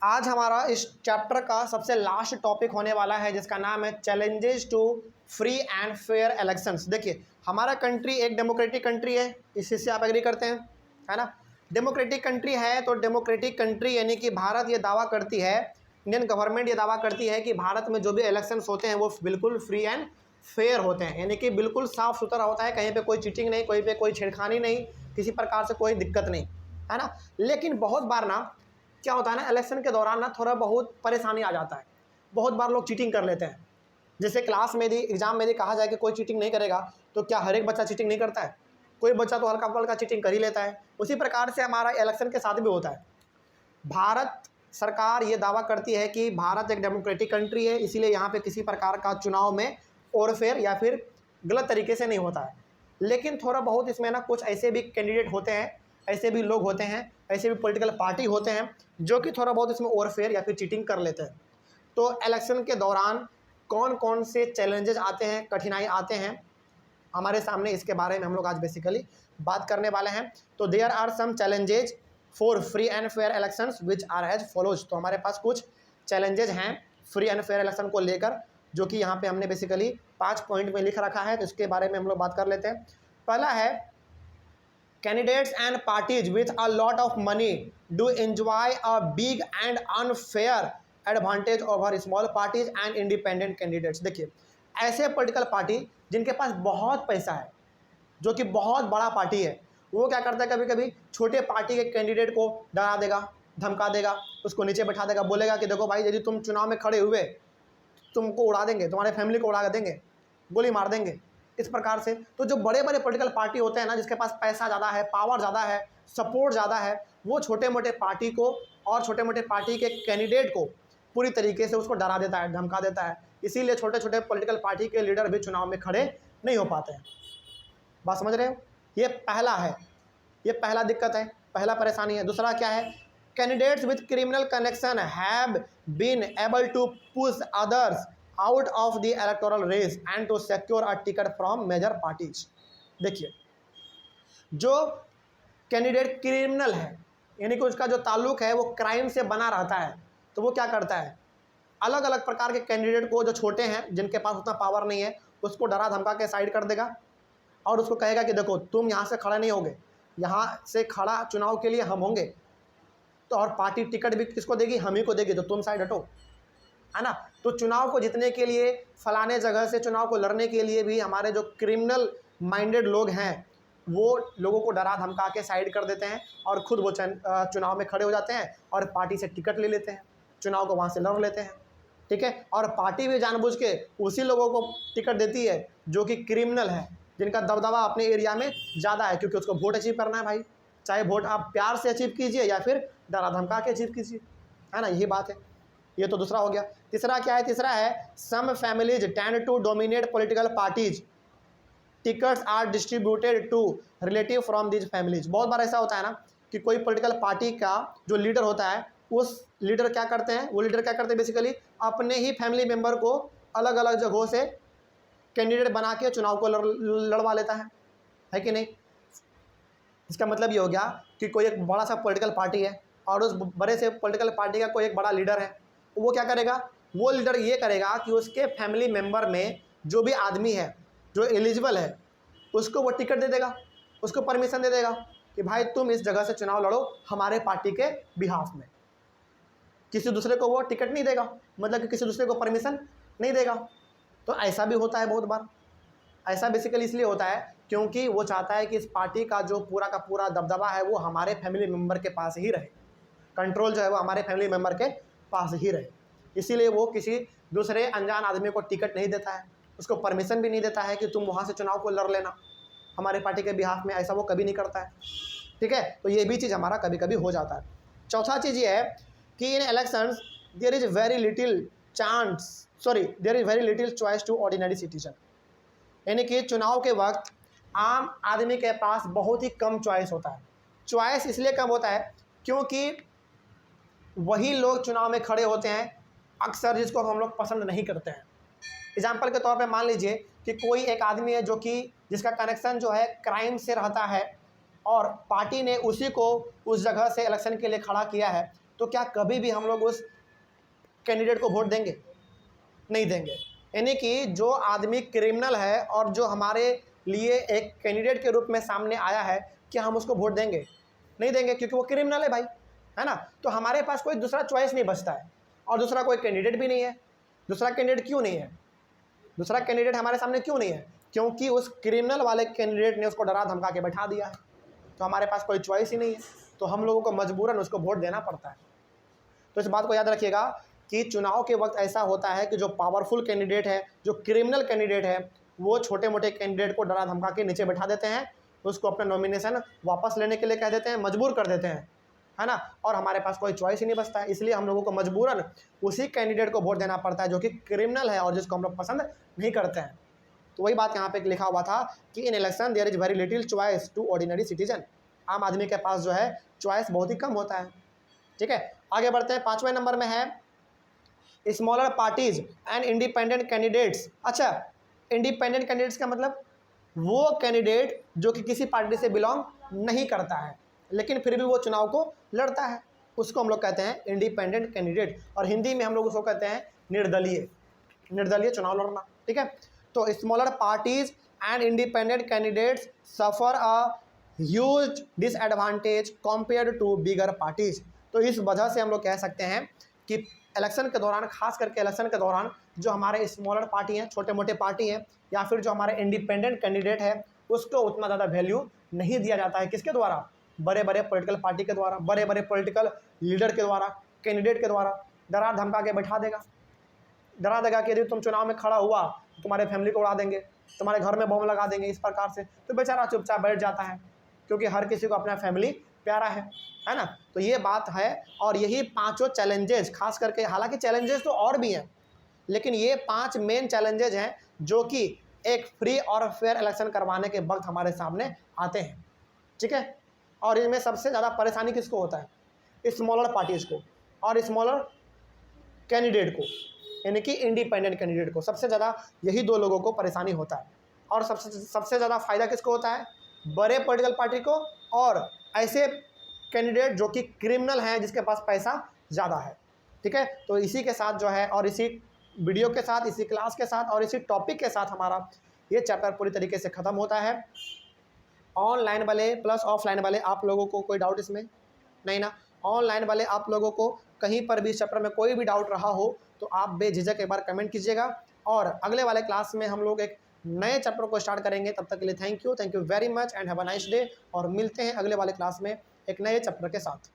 आज हमारा इस चैप्टर का सबसे लास्ट टॉपिक होने वाला है जिसका नाम है challenges to free and fair elections. देखिए, हमारा कंट्री एक डेमोक्रेटिक कंट्री है, इस चीज़ से आप एग्री करते हैं, है ना। डेमोक्रेटिक कंट्री है तो डेमोक्रेटिक कंट्री यानी कि भारत ये दावा करती है, इंडियन गवर्नमेंट ये दावा करती है कि भारत में जो भी इलेक्शंस होते हैं वो बिल्कुल फ्री एंड फेयर होते हैं, यानी कि बिल्कुल साफ़ सुथरा होता है, कहीं पे कोई चीटिंग नहीं, कोई पे कोई छेड़खानी नहीं, किसी प्रकार से कोई दिक्कत नहीं, है ना। लेकिन बहुत बार ना क्या होता है ना, इलेक्शन के दौरान ना थोड़ा बहुत परेशानी आ जाता है। बहुत बार लोग चीटिंग कर लेते हैं। जैसे क्लास में भी, एग्जाम में भी कहा जाए कि कोई चीटिंग नहीं करेगा, तो क्या हर एक बच्चा चीटिंग नहीं करता है? कोई बच्चा तो हल्का फुल्का चीटिंग कर ही लेता है। उसी प्रकार से हमारा इलेक्शन के साथ भी होता है। भारत सरकार ये दावा करती है कि भारत एक डेमोक्रेटिक कंट्री है, इसीलिए यहाँ पे किसी प्रकार का चुनाव में ओवरफेयर या फिर गलत तरीके से नहीं होता है। लेकिन थोड़ा बहुत इसमें ना कुछ ऐसे भी कैंडिडेट होते हैं, ऐसे भी लोग होते हैं, ऐसे भी पॉलिटिकल पार्टी होते हैं जो कि थोड़ा बहुत इसमें ओवरफेयर या फिर चीटिंग कर लेते हैं। तो इलेक्शन के दौरान कौन कौन से चैलेंजेस आते हैं, कठिनाई आते हैं हमारे सामने, इसके बारे में हम लोग आज बेसिकली बात करने वाले हैं। तो there are some challenges for free and fair elections which are as follows. तो हमारे पास कुछ चैलेंजेज हैं फ्री एंड फेयर इलेक्शन को लेकर, जो कि यहाँ पे हमने बेसिकली 5 पॉइंट में लिख रखा है। तो इसके बारे में हम लोग बात कर लेते हैं। पहला है, candidates and parties with a lot of money do enjoy a big and unfair advantage over small parties and independent candidates। देखिए, ऐसे पॉलिटिकल पार्टी जिनके पास बहुत पैसा है, जो कि बहुत बड़ा पार्टी है, वो क्या करता है, कभी कभी छोटे पार्टी के कैंडिडेट को डरा देगा, धमका देगा, उसको नीचे बैठा देगा, बोलेगा कि देखो भाई, यदि तुम चुनाव में खड़े हुए तुमको उड़ा देंगे, तुम्हारे फैमिली को उड़ा देंगे, गोली मार देंगे, इस प्रकार से। तो जो बड़े बड़े पॉलिटिकल पार्टी होते हैं ना, जिसके पास पैसा ज़्यादा है, पावर ज़्यादा है, सपोर्ट ज़्यादा है, वो छोटे मोटे पार्टी को और छोटे मोटे पार्टी के कैंडिडेट को पूरी तरीके से उसको डरा देता है, धमका देता है। इसीलिए छोटे छोटे पॉलिटिकल पार्टी के लीडर भी चुनाव में खड़े नहीं हो पाते हैं। बात समझ रहे हो? ये पहला है, ये पहला दिक्कत है, पहला परेशानी है। दूसरा क्या है, candidates with criminal connection have been able to push others out of the electoral race and to secure a ticket from major parties. देखिए, जो कैंडिडेट क्रिमिनल है, यानी कि उसका जो ताल्लुक है वो क्राइम से बना रहता है, तो वो क्या करता है, अलग अलग प्रकार के कैंडिडेट को, जो छोटे हैं, जिनके पास उतना पावर नहीं है, उसको डरा धमका के साइड कर देगा और उसको कहेगा कि देखो तुम यहाँ से खड़ा नहीं होगे, यहाँ से खड़ा चुनाव के लिए हम होंगे, तो और पार्टी टिकट भी किसको देगी, हम ही को देगी, तो तुम साइड हटो, है ना। तो चुनाव को जीतने के लिए, फलाने जगह से चुनाव को लड़ने के लिए भी हमारे जो क्रिमिनल माइंडेड लोग हैं वो लोगों को डरा धमका के साइड कर देते हैं और खुद वो चुनाव में खड़े हो जाते हैं और पार्टी से टिकट ले लेते हैं, चुनाव को वहाँ से लड़ लेते हैं, ठीक है। और पार्टी भी जानबूझ के उसी लोगों को टिकट देती है जो कि क्रिमिनल है, जिनका दबदबा अपने एरिया में ज़्यादा है, क्योंकि उसको वोट अचीव करना है भाई। चाहे वोट आप प्यार से अचीव कीजिए या फिर डरा धमका के अचीव कीजिए, है ना, यही बात है। ये तो दूसरा हो गया। तीसरा क्या है, तीसरा है, some families tend to dominate political parties, tickets are distributed to relative from these families. बहुत बार ऐसा होता है ना कि कोई पॉलिटिकल पार्टी का जो लीडर होता है, उस लीडर क्या करते हैं, वो लीडर क्या करते हैं, बेसिकली अपने ही फैमिली मेम्बर को अलग अलग जगहों से कैंडिडेट बना के चुनाव को लड़वा लेता है कि नहीं। इसका मतलब ये हो गया कि कोई एक बड़ा सा पॉलिटिकल पार्टी है और उस बड़े से पॉलिटिकल पार्टी का कोई एक बड़ा लीडर है, वो क्या करेगा, वो लीडर ये करेगा कि उसके फैमिली मेंबर में जो भी आदमी है जो एलिजिबल है, उसको वो टिकट दे देगा, उसको परमिशन दे देगा कि भाई तुम इस जगह से चुनाव लड़ो हमारे पार्टी के बिहाफ में। किसी दूसरे को वो टिकट नहीं देगा, मतलब कि किसी दूसरे को परमिशन नहीं देगा। तो ऐसा भी होता है बहुत बार। ऐसा बेसिकली इसलिए होता है क्योंकि वो चाहता है कि इस पार्टी का जो पूरा का पूरा दबदबा है वो हमारे फैमिली मेम्बर के पास ही रहे, कंट्रोल जो है वो हमारे फैमिली मेम्बर के पास ही रहे। इसीलिए वो किसी दूसरे अनजान आदमी को टिकट नहीं देता है, उसको परमिशन भी नहीं देता है कि तुम वहाँ से चुनाव को लड़ लेना हमारे पार्टी के बिहाफ में, ऐसा वो कभी नहीं करता है, ठीक है। तो ये भी चीज़ हमारा कभी कभी हो जाता है। चौथा चीज़ ये है कि in elections there is very little choice to ordinary citizen, यानी कि चुनाव के वक्त आम आदमी के पास बहुत ही कम चॉइस होता है। चॉइस इसलिए कम होता है क्योंकि वही लोग चुनाव में खड़े होते हैं अक्सर जिसको हम लोग पसंद नहीं करते हैं। एग्जाम्पल के तौर पे मान लीजिए कि कोई एक आदमी है जो कि जिसका कनेक्शन जो है क्राइम से रहता है और पार्टी ने उसी को उस जगह से इलेक्शन के लिए खड़ा किया है, तो क्या कभी भी हम लोग उस कैंडिडेट को वोट देंगे? नहीं देंगे। यानी कि जो आदमी क्रिमिनल है और जो हमारे लिए एक कैंडिडेट के रूप में सामने आया है, क्या हम उसको वोट देंगे? नहीं देंगे, क्योंकि वो क्रिमिनल है भाई, है ना। तो हमारे पास कोई दूसरा चॉइस नहीं बचता है, और दूसरा कोई कैंडिडेट भी नहीं है। दूसरा कैंडिडेट क्यों नहीं है? दूसरा कैंडिडेट हमारे सामने क्यों नहीं है? क्योंकि उस क्रिमिनल वाले कैंडिडेट ने उसको डरा धमका के बैठा दिया है। तो हमारे पास कोई चॉइस ही नहीं है, तो हम लोगों को मजबूरन उसको वोट देना पड़ता है। तो इस बात को याद रखिएगा कि चुनाव के वक्त ऐसा होता है कि जो पावरफुल कैंडिडेट है, जो क्रिमिनल कैंडिडेट है, वो छोटे मोटे कैंडिडेट को डरा धमका के नीचे बैठा देते हैं, उसको अपना नॉमिनेशन वापस लेने के लिए कह देते हैं, मजबूर कर देते हैं, है ना। और हमारे पास कोई चॉइस ही नहीं बचता है, इसलिए हम लोगों को मजबूरन उसी कैंडिडेट को वोट देना पड़ता है जो कि क्रिमिनल है और जिसको हम लोग पसंद नहीं करते हैं। तो वही बात यहाँ पे लिखा हुआ था कि in election there is very little choice to ordinary citizen. आम आदमी के पास जो है चॉइस बहुत ही कम होता है। ठीक है, आगे बढ़ते हैं। 5वें नंबर में है smaller parties and independent candidates. अच्छा, इंडिपेंडेंट कैंडिडेट्स का मतलब वो कैंडिडेट जो कि किसी पार्टी से बिलोंग नहीं करता है लेकिन फिर भी वो चुनाव को लड़ता है, उसको हम लोग कहते हैं इंडिपेंडेंट कैंडिडेट, और हिंदी में हम लोग उसको कहते हैं निर्दलीय, निर्दलीय चुनाव लड़ना। ठीक है, तो smaller parties and independent candidates suffer a huge disadvantage compare to bigger parties. तो इस वजह से हम लोग कह सकते हैं कि इलेक्शन के दौरान, खास करके इलेक्शन के दौरान, जो हमारे स्मॉलर पार्टी हैं, छोटे मोटे पार्टी हैं, या फिर जो हमारे इंडिपेंडेंट कैंडिडेट है, उसको उतना ज़्यादा वैल्यू नहीं दिया जाता है। किसके द्वारा? बड़े बड़े पॉलिटिकल पार्टी के द्वारा, बड़े बड़े पॉलिटिकल लीडर के द्वारा, कैंडिडेट के द्वारा डरा धमका के बैठा देगा, डरा देगा कि यदि तुम चुनाव में खड़ा हुआ तो तुम्हारे फैमिली को उड़ा देंगे, तुम्हारे घर में बम लगा देंगे, इस प्रकार से। तो बेचारा चुपचाप बैठ जाता है, क्योंकि हर किसी को अपना फैमिली प्यारा है ना। तो ये बात है, और यही पांचों चैलेंजेस, खास करके, हालांकि चैलेंजेस तो और भी हैं, लेकिन ये 5 मेन चैलेंजेस हैं जो कि एक फ्री और फेयर इलेक्शन करवाने के वक्त हमारे सामने आते हैं। ठीक है, और इनमें सबसे ज़्यादा परेशानी किसको होता है? स्मॉलर पार्टीज़ को और स्मॉलर कैंडिडेट को, यानी कि इंडिपेंडेंट कैंडिडेट को। सबसे ज़्यादा यही दो लोगों को परेशानी होता है। और सबसे ज़्यादा फायदा किसको होता है? बड़े पॉलिटिकल पार्टी को, और ऐसे कैंडिडेट जो कि क्रिमिनल हैं, जिसके पास पैसा ज़्यादा है। ठीक है, तो इसी के साथ जो है, और इसी वीडियो के साथ, इसी क्लास के साथ और इसी टॉपिक के साथ हमारा ये चैप्टर पूरी तरीके से ख़त्म होता है। ऑनलाइन वाले प्लस ऑफलाइन वाले आप लोगों को कोई डाउट इसमें नहीं ना? ऑनलाइन वाले आप लोगों को कहीं पर भी इस चैप्टर में कोई भी डाउट रहा हो तो आप बेझिझक एक बार कमेंट कीजिएगा, और अगले वाले क्लास में हम लोग एक नए चैप्टर को स्टार्ट करेंगे। तब तक के लिए thank you very much and have a nice day, और मिलते हैं अगले वाले क्लास में एक नए चैप्टर के साथ।